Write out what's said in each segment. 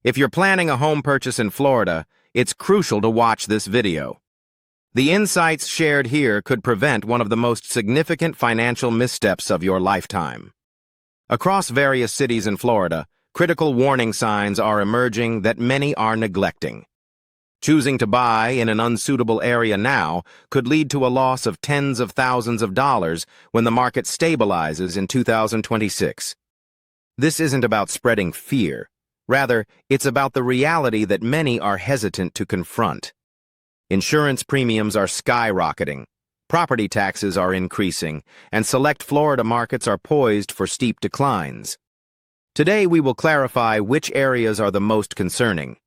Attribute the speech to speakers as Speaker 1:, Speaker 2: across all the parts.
Speaker 1: If you're planning a home purchase in Florida, it's crucial to watch this video. The insights shared here could prevent one of the most significant financial missteps of your lifetime. Across various cities in Florida, critical warning signs are emerging that many are neglecting. Choosing to buy in an unsuitable area now could lead to a loss of tens of thousands of dollars when the market stabilizes in 2026. This isn't about spreading fear. Rather, it's about the reality that many are hesitant to confront. Insurance premiums are skyrocketing, property taxes are increasing, and select Florida markets are poised for steep declines. Today, we will clarify which areas are the most concerning.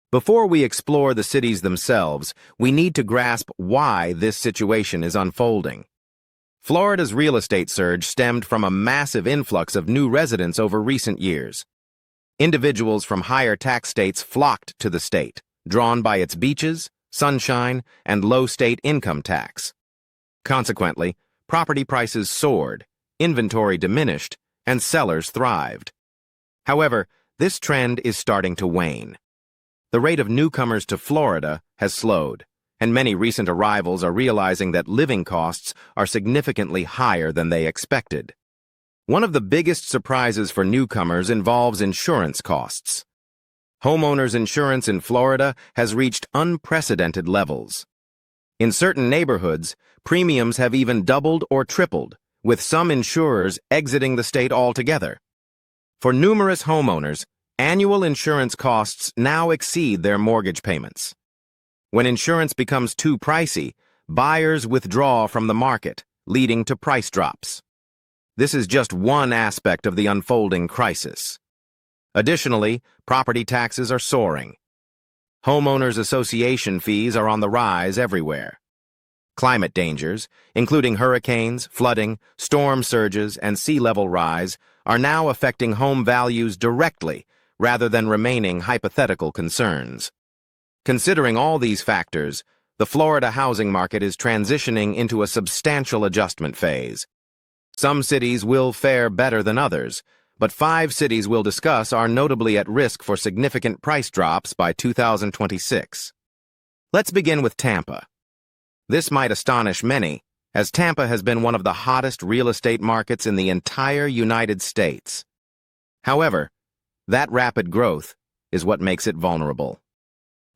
Speaker 1: Before we explore the cities themselves, we need to grasp why this situation is unfolding. Florida's real estate surge stemmed from a massive influx of new residents over recent years. Individuals from higher tax states flocked to the state, drawn by its beaches, sunshine, and low state income tax. Consequently, property prices soared, inventory diminished, and sellers thrived. However, this trend is starting to wane. The rate of newcomers to Florida has slowed, and many recent arrivals are realizing that living costs are significantly higher than they expected. One of the biggest surprises for newcomers involves insurance costs. Homeowners insurance in Florida has reached unprecedented levels. In certain neighborhoods, premiums have even doubled or tripled, with some insurers exiting the state altogether. For numerous homeowners, annual insurance costs now exceed their mortgage payments. When insurance becomes too pricey, buyers withdraw from the market, leading to price drops. This is just one aspect of the unfolding crisis. Additionally, property taxes are soaring. Homeowners association fees are on the rise everywhere. Climate dangers, including hurricanes, flooding, storm surges, and sea level rise, are now affecting home values directly rather than remaining hypothetical concerns. Considering all these factors, the Florida housing market is transitioning into a substantial adjustment phase. Some cities will fare better than others, but 5 cities we'll discuss are notably at risk for significant price drops by 2026. Let's begin with Tampa. This might astonish many, as Tampa has been one of the hottest real estate markets in the entire United States. However, that rapid growth is what makes it vulnerable.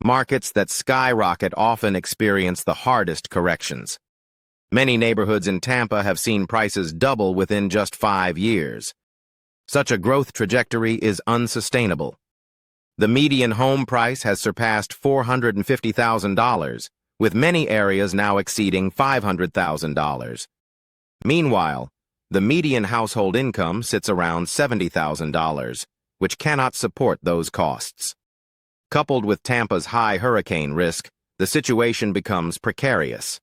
Speaker 1: Markets that skyrocket often experience the hardest corrections. Many neighborhoods in Tampa have seen prices double within just 5 years. Such a growth trajectory is unsustainable. The median home price has surpassed $450,000, with many areas now exceeding $500,000. Meanwhile, the median household income sits around $70,000, which cannot support those costs. Coupled with Tampa's high hurricane risk, the situation becomes precarious.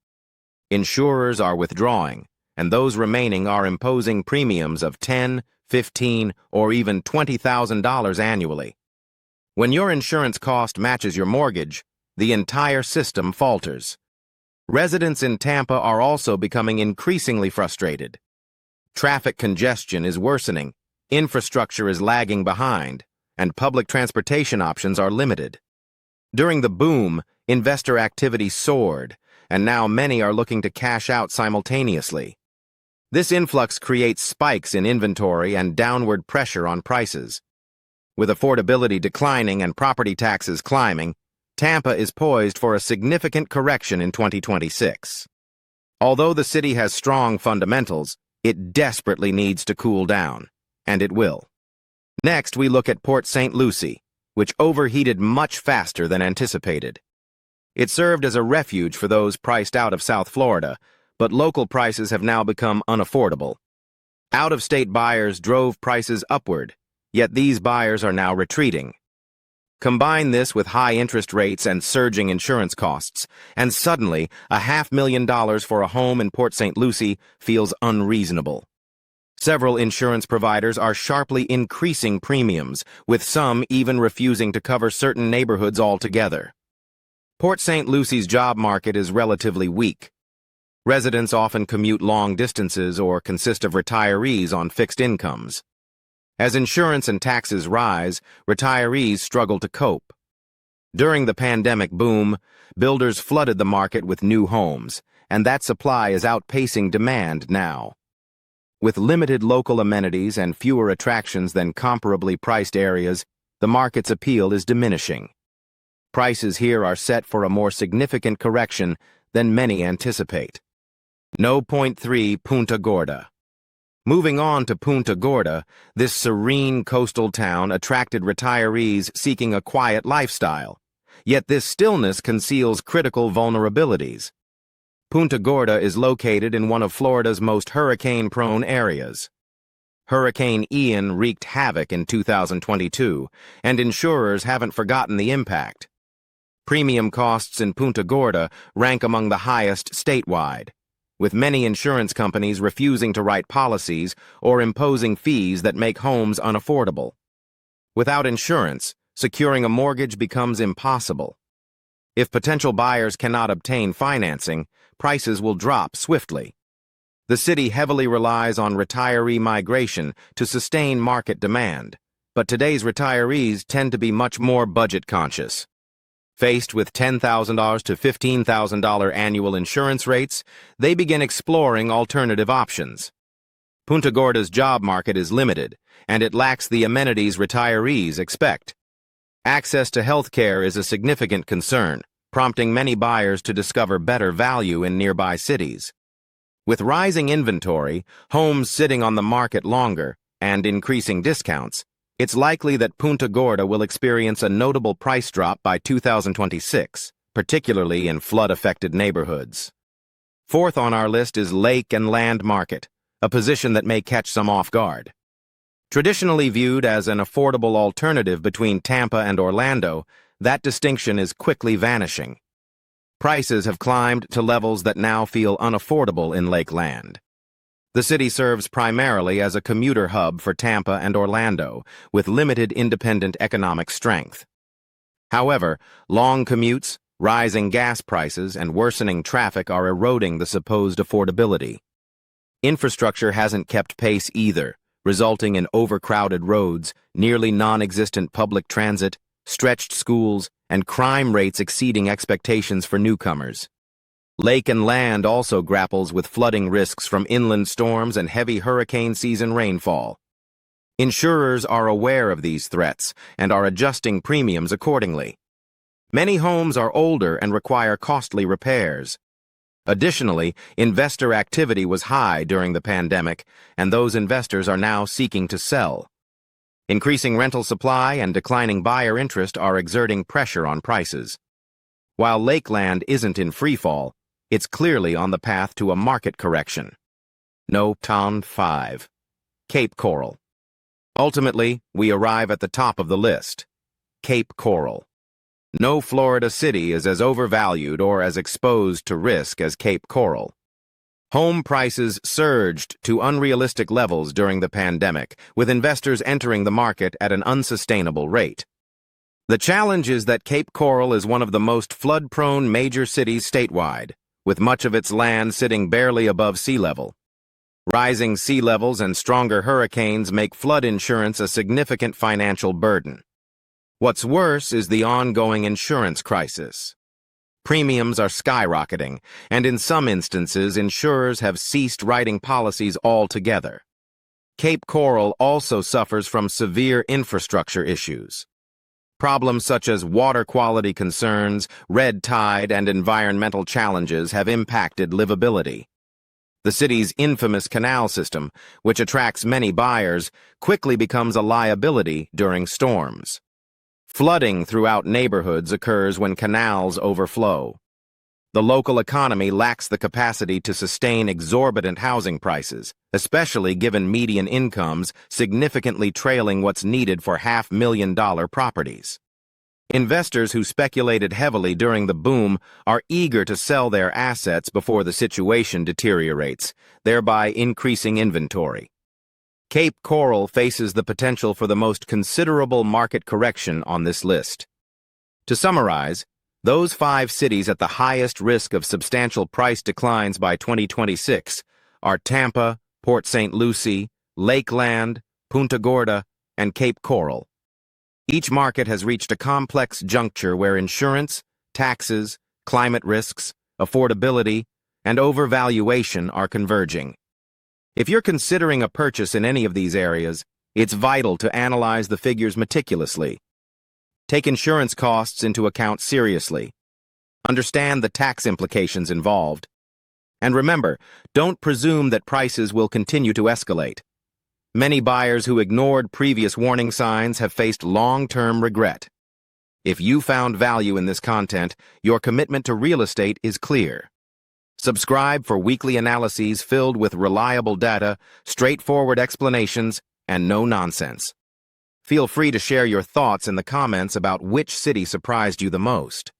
Speaker 1: Insurers are withdrawing, and those remaining are imposing premiums of $10,000, $15,000, or even $20,000 annually. When your insurance cost matches your mortgage, the entire system falters. Residents in Tampa are also becoming increasingly frustrated. Traffic congestion is worsening, infrastructure is lagging behind, and public transportation options are limited. During the boom, investor activity soared, and now many are looking to cash out simultaneously. This influx creates spikes in inventory and downward pressure on prices. With affordability declining and property taxes climbing, Tampa is poised for a significant correction in 2026. Although the city has strong fundamentals, it desperately needs to cool down, and it will. Next, we look at Port St. Lucie, which overheated much faster than anticipated. It served as a refuge for those priced out of South Florida, but local prices have now become unaffordable. Out-of-state buyers drove prices upward, yet these buyers are now retreating. Combine this with high interest rates and surging insurance costs, and suddenly $500,000 for a home in Port St. Lucie feels unreasonable. Several insurance providers are sharply increasing premiums, with some even refusing to cover certain neighborhoods altogether. Port St. Lucie's job market is relatively weak. Residents often commute long distances or consist of retirees on fixed incomes. As insurance and taxes rise, retirees struggle to cope. During the pandemic boom, builders flooded the market with new homes, and that supply is outpacing demand now. With limited local amenities and fewer attractions than comparably priced areas, the market's appeal is diminishing. Prices here are set for a more significant correction than many anticipate. No. 3 Punta Gorda. Moving on to Punta Gorda, this serene coastal town attracted retirees seeking a quiet lifestyle. Yet this stillness conceals critical vulnerabilities. Punta Gorda is located in one of Florida's most hurricane-prone areas. Hurricane Ian wreaked havoc in 2022, and insurers haven't forgotten the impact. Premium costs in Punta Gorda rank among the highest statewide, with many insurance companies refusing to write policies or imposing fees that make homes unaffordable. Without insurance, securing a mortgage becomes impossible. If potential buyers cannot obtain financing, prices will drop swiftly. The city heavily relies on retiree migration to sustain market demand, but today's retirees tend to be much more budget conscious. Faced with $10,000 to $15,000 annual insurance rates, they begin exploring alternative options. Punta Gorda's job market is limited, and it lacks the amenities retirees expect. Access to health care is a significant concern, prompting many buyers to discover better value in nearby cities. With rising inventory, homes sitting on the market longer, and increasing discounts, it's likely that Punta Gorda will experience a notable price drop by 2026, particularly in flood-affected neighborhoods. Fourth on our list is lake and land market, a position that may catch some off guard. Traditionally viewed as an affordable alternative between Tampa and Orlando, that distinction is quickly vanishing. Prices have climbed to levels that now feel unaffordable in Lakeland. The city serves primarily as a commuter hub for Tampa and Orlando, with limited independent economic strength. However, long commutes, rising gas prices, and worsening traffic are eroding the supposed affordability. Infrastructure hasn't kept pace either, resulting in overcrowded roads, nearly non-existent public transit, stretched schools, and crime rates exceeding expectations for newcomers. Lake and land also grapples with flooding risks from inland storms and heavy hurricane season rainfall. Insurers are aware of these threats and are adjusting premiums accordingly. Many homes are older and require costly repairs. Additionally, investor activity was high during the pandemic, and those investors are now seeking to sell. Increasing rental supply and declining buyer interest are exerting pressure on prices. While Lakeland isn't in freefall, it's clearly on the path to a market correction. No. 5. Cape Coral. Ultimately, we arrive at the top of the list. Cape Coral. No Florida city is as overvalued or as exposed to risk as Cape Coral. Home prices surged to unrealistic levels during the pandemic, with investors entering the market at an unsustainable rate. The challenge is that Cape Coral is one of the most flood-prone major cities statewide, with much of its land sitting barely above sea level. Rising sea levels and stronger hurricanes make flood insurance a significant financial burden. What's worse is the ongoing insurance crisis. Premiums are skyrocketing, and in some instances, insurers have ceased writing policies altogether. Cape Coral also suffers from severe infrastructure issues. Problems such as water quality concerns, red tide, and environmental challenges have impacted livability. The city's infamous canal system, which attracts many buyers, quickly becomes a liability during storms. Flooding throughout neighborhoods occurs when canals overflow. The local economy lacks the capacity to sustain exorbitant housing prices, especially given median incomes significantly trailing what's needed for $500,000 properties. Investors who speculated heavily during the boom are eager to sell their assets before the situation deteriorates, thereby increasing inventory. Cape Coral faces the potential for the most considerable market correction on this list. To summarize, those 5 cities at the highest risk of substantial price declines by 2026 are Tampa, Port St. Lucie, Lakeland, Punta Gorda, and Cape Coral. Each market has reached a complex juncture where insurance, taxes, climate risks, affordability, and overvaluation are converging. If you're considering a purchase in any of these areas, it's vital to analyze the figures meticulously. Take insurance costs into account seriously. Understand the tax implications involved. And remember, don't presume that prices will continue to escalate. Many buyers who ignored previous warning signs have faced long-term regret. If you found value in this content, your commitment to real estate is clear. Subscribe for weekly analyses filled with reliable data, straightforward explanations, and no nonsense. Feel free to share your thoughts in the comments about which city surprised you the most.